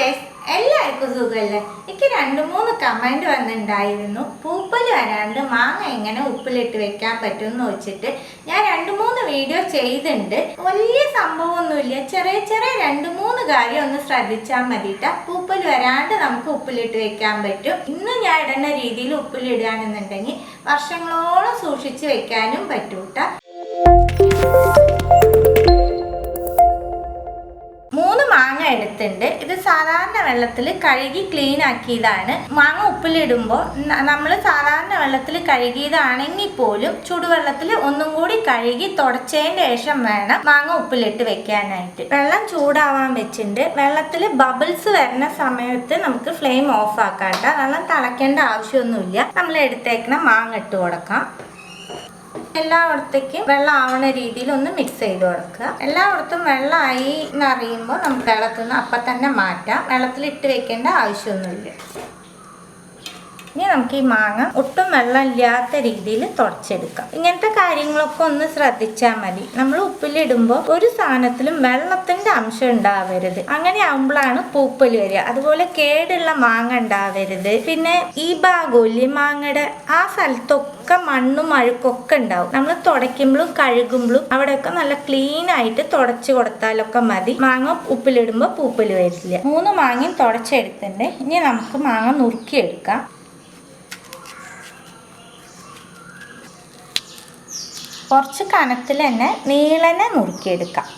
Guys, എല്ലാവർക്കും സുഖമല്ലേ? എനിക്ക് 2-3 കമന്റ് വന്നിട്ടുണ്ടായിരുന്നു. പൂപ്പൽ വരാണ്ട് മാങ്ങ എങ്ങനെ ഉപ്പിലിട്ട് വെക്കാൻ പറ്റുമെന്ന് വെച്ചിട്ട് ഞാൻ 2-3 വീഡിയോ ചെയ്തിട്ടുണ്ട്. വലിയ സംഭവമൊന്നുമില്ല, ചെറിയ 2-3 കാര്യം ഒന്ന് ശ്രദ്ധിച്ചാൽ മതിട്ടാ. പൂപ്പൽ വരാണ്ട് നമുക്ക് ഉപ്പിലിട്ട് വെക്കാൻ പറ്റും. ഇന്ന് ഞാൻ ഇടുന്ന രീതിയിൽ ഉപ്പിലിടുകയാണെന്നുണ്ടെങ്കിൽ വർഷങ്ങളോളം സൂക്ഷിച്ച് വെക്കാനും പറ്റൂട്ടാ. 3 മാങ്ങ എടുത്തിട്ടുണ്ട്. ഇത് സാധാരണ വെള്ളത്തിൽ കഴുകി ക്ലീൻ ആക്കിയതാണ്. മാങ്ങ ഉപ്പിലിടുമ്പോൾ നമ്മൾ സാധാരണ വെള്ളത്തിൽ കഴുകിയതാണെങ്കിൽ പോലും ചൂടുവെള്ളത്തിൽ ഒന്നും കൂടി കഴുകി തുടച്ചതിന് ശേഷം വേണം മാങ്ങ ഉപ്പിലിട്ട് വെക്കാനായിട്ട്. വെള്ളം ചൂടാവാൻ വെച്ചിട്ടുണ്ട്. വെള്ളത്തിൽ ബബിൾസ് വരുന്ന സമയത്ത് നമുക്ക് ഫ്ലെയിം ഓഫ് ആക്കാട്ട. വെള്ളം തിളയ്ക്കേണ്ട ആവശ്യമൊന്നുമില്ല. നമ്മൾ എടുത്തേക്കണ മാങ്ങ ഇട്ട് കൊടുക്കാം. എല്ലായിടത്തേക്കും വെള്ളം ആവുന്ന രീതിയിൽ ഒന്ന് മിക്സ് ചെയ്ത് കൊടുക്കുക. എല്ലായിടത്തും വെള്ളമായി എന്നറിയുമ്പോൾ നമുക്ക് വെള്ളത്തിൽ നിന്ന് അപ്പം തന്നെ മാറ്റാം. വെള്ളത്തിൽ ഇട്ട് വെക്കേണ്ട ആവശ്യമൊന്നുമില്ല. ഇനി നമുക്ക് ഈ മാങ്ങ ഒട്ടും വെള്ളം ഇല്ലാത്ത രീതിയിൽ തുടച്ചെടുക്കാം. ഇങ്ങനത്തെ കാര്യങ്ങളൊക്കെ ഒന്ന് ശ്രദ്ധിച്ചാൽ മതി. നമ്മൾ ഉപ്പിലിടുമ്പോൾ ഒരു സാധനത്തിലും വെള്ളത്തിന്റെ അംശം ഉണ്ടാവരുത്. അങ്ങനെ ആകുമ്പോഴാണ് പൂപ്പൽ വരിക. അതുപോലെ കേടുള്ള മാങ്ങ ഉണ്ടാവരുത്. പിന്നെ ഈ ഭാഗമില്ലേ മാങ്ങയുടെ ആ സ്ഥലത്തൊക്കെ മണ്ണും അഴുക്കൊക്കെ ഉണ്ടാവും. നമ്മൾ തുടയ്ക്കുമ്പോഴും കഴുകുമ്പോഴും അവിടെയൊക്കെ നല്ല ക്ലീൻ ആയിട്ട് തുടച്ചു കൊടുത്താലൊക്കെ മതി. മാങ്ങ ഉപ്പിലിടുമ്പോൾ പൂപ്പൽ വരില്ല. 3 മാങ്ങയും തുടച്ചെടുത്തിട്ടുണ്ട്. ഇനി നമുക്ക് മാങ്ങ നുറുക്കിയെടുക്കാം. കുറച്ച് കനത്തിൽ തന്നെ നീളനെ നുറുക്കിയെടുക്കാം.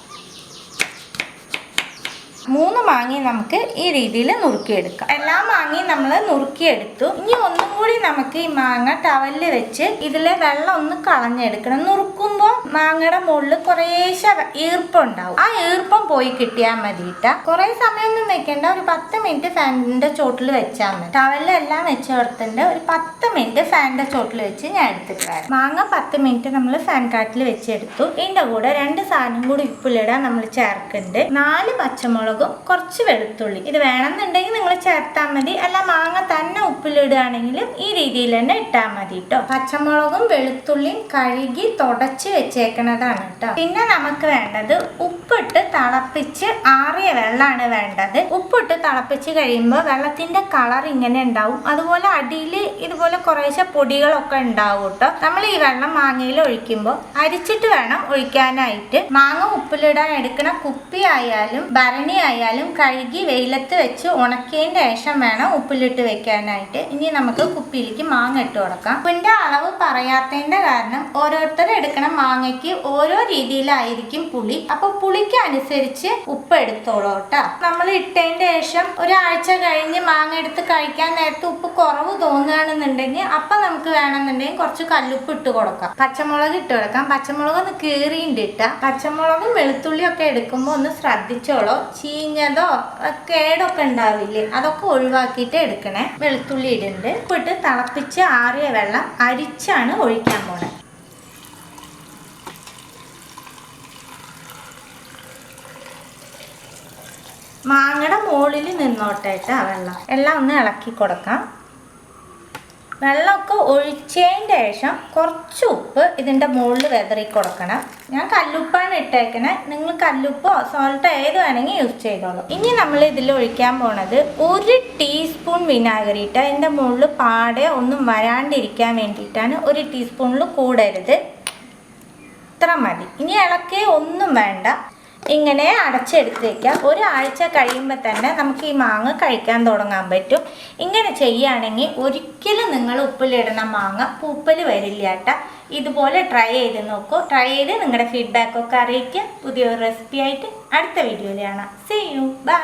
3 മാങ്ങയും നമുക്ക് ഈ രീതിയിൽ നുറുക്കിയെടുക്കാം. എല്ലാ മാങ്ങയും നമ്മൾ നുറുക്കിയെടുത്തു. ഇനി ഒന്നും കൂടി നമുക്ക് ഈ മാങ്ങ ടവലിൽ വെച്ച് ഇതിലെ വെള്ളം ഒന്ന് കളഞ്ഞെടുക്കണം. നുറുക്കുമ്പോൾ മാങ്ങയുടെ മുകളിൽ കുറേശ്ശെ ഈർപ്പുണ്ടാവും. ആ ഈർപ്പം പോയി കിട്ടിയാൽ മതിയിട്ട. കുറേ സമയമൊന്നും വെക്കേണ്ട. ഒരു 10 മിനിറ്റ് ഫാനിന്റെ ചോട്ടിൽ വെച്ചാൽ മതി. ടവലിലെല്ലാം വെച്ച് കൊടുത്തിട്ടുണ്ട്. ഒരു 10 മിനിറ്റ് ഫാനിന്റെ ചോട്ടിൽ വെച്ച് ഞാൻ എടുത്തിട്ടാണ്. മാങ്ങ 10 മിനിറ്റ് നമ്മൾ ഫാൻ കാറ്റിൽ വെച്ചെടുത്തു. ഇതിന്റെ കൂടെ 2 സാധനം കൂടി ഉപ്പിലിടാൻ നമ്മൾ ചേർക്കുന്നുണ്ട്. 4 പച്ചമുളക്, കുറച്ച് വെളുത്തുള്ളി. ഇത് വേണമെന്നുണ്ടെങ്കിൽ നിങ്ങൾ ചേർത്താൽ മതി. അല്ല മാങ്ങ തന്നെ ഉപ്പിലിടുകയാണെങ്കിലും ഈ രീതിയിൽ തന്നെ ഇട്ടാൽ മതി കേട്ടോ. പച്ചമുളകും വെളുത്തുള്ളിയും കഴുകി തുടച്ച് വെച്ചേക്കണതാണ് കേട്ടോ. പിന്നെ നമുക്ക് വേണ്ടത് ഉപ്പിട്ട് തിളപ്പിച്ച് ആറിയ വെള്ളമാണ് വേണ്ടത്. ഉപ്പിട്ട് തിളപ്പിച്ച് കഴിയുമ്പോൾ വെള്ളത്തിന്റെ കളർ ഇങ്ങനെ ഉണ്ടാവും. അതുപോലെ അടിയിൽ ഇതുപോലെ കുറേശ്ശെ പൊടികളൊക്കെ ഉണ്ടാവും കേട്ടോ. നമ്മൾ ഈ വെള്ളം മാങ്ങയിൽ ഒഴിക്കുമ്പോൾ അരിച്ചിട്ട് വേണം ഒഴിക്കാനായിട്ട്. മാങ്ങ ഉപ്പിലിടാൻ എടുക്കുന്ന കുപ്പി ആയാലും ഭരണി ആയാലും കഴുകി വെയിലത്ത് വെച്ച് ഉണക്കിയതിന് ശേഷം വേണം ഉപ്പിലിട്ട് വെക്കാനായിട്ട്. ഇനി നമുക്ക് കുപ്പിയിലേക്ക് മാങ്ങ ഇട്ട് കൊടുക്കാം. ഉപ്പിന്റെ അളവ് പറയാത്തതിന്റെ കാരണം ഓരോരുത്തരും എടുക്കണ മാങ്ങയ്ക്ക് ഓരോ രീതിയിലായിരിക്കും പുളി. അപ്പൊ പുളിക്ക് അനുസരിച്ച് ഉപ്പ് എടുത്തോളൂ കേട്ടോ. നമ്മൾ ഇട്ടതിന്റെ ശേഷം ഒരാഴ്ച കഴിഞ്ഞ് മാങ്ങ എടുത്ത് കഴിക്കാൻ നേരത്ത് ഉപ്പ് കുറവ് തോന്നുകയാണെന്നുണ്ടെങ്കിൽ അപ്പൊ നമുക്ക് വേണമെന്നുണ്ടെങ്കിൽ കുറച്ച് കല്ലുപ്പ് ഇട്ട് കൊടുക്കാം. പച്ചമുളക് ഇട്ട് കൊടുക്കാം. പച്ചമുളക് ഒന്ന് കീറിയിട്ട് ഇട്ട. പച്ചമുളകും വെളുത്തുള്ളിയും ഒക്കെ എടുക്കുമ്പോൾ ഒന്ന് ശ്രദ്ധിച്ചോളൂ. ചീഞ്ഞതോ കേടൊക്കെ ഉണ്ടാവില്ലേ, അതൊക്കെ ഒഴിവാക്കിയിട്ട് എടുക്കണേ. വെളുത്തുള്ളി ഇടുന്നുണ്ട്. ഉപ്പിട്ട് തിളപ്പിച്ച് ആറിയ വെള്ളം അരിച്ചാണ് ഒഴിക്കാൻ പോണേ. മാങ്ങയുടെ മുകളിൽ നിന്നോട്ടെ വെള്ളം. എല്ലാം ഒന്ന് ഇളക്കി കൊടുക്കാം. വെള്ളമൊക്കെ ഒഴിച്ചതിന് ശേഷം കുറച്ച് ഉപ്പ് ഇതിൻ്റെ മുകളിൽ വെതറി കൊടുക്കണം. ഞാൻ കല്ലുപ്പാണ് ഇട്ടേക്കണേ. നിങ്ങൾ കല്ലുപ്പോ സോൾട്ടോ ഏത് വേണമെങ്കിൽ യൂസ് ചെയ്തോളൂ. ഇനി നമ്മൾ ഇതിൽ ഒഴിക്കാൻ പോണത് 1 ടീസ്പൂൺ വിനാഗിരി ഇട്ട് അതിൻ്റെ മുകളിൽ പാടെ ഒന്നും വരാണ്ടിരിക്കാൻ വേണ്ടിയിട്ടാണ്. 1 ടീസ്പൂണിൽ കൂടരുത്. ഇത്ര മതി. ഇനി ഇളക്കി ഒന്നും വേണ്ട. ഇങ്ങനെ അടച്ചെടുത്ത് വയ്ക്കാം. ഒരാഴ്ച കഴിയുമ്പോൾ തന്നെ നമുക്ക് ഈ മാങ്ങ കഴിക്കാൻ തുടങ്ങാൻ പറ്റും. ഇങ്ങനെ ചെയ്യുകയാണെങ്കിൽ ഒരിക്കലും നിങ്ങൾ ഉപ്പിലിടുന്ന മാങ്ങ പൂപ്പൽ വരില്ല കേട്ടോ. ഇതുപോലെ ട്രൈ ചെയ്ത് നോക്കൂ. ട്രൈ ചെയ്ത് നിങ്ങളുടെ ഫീഡ്ബാക്കൊക്കെ അറിയിക്കുക. പുതിയൊരു റെസിപ്പി ആയിട്ട് അടുത്ത വീഡിയോയിൽ കാണാം. See you. ബൈ.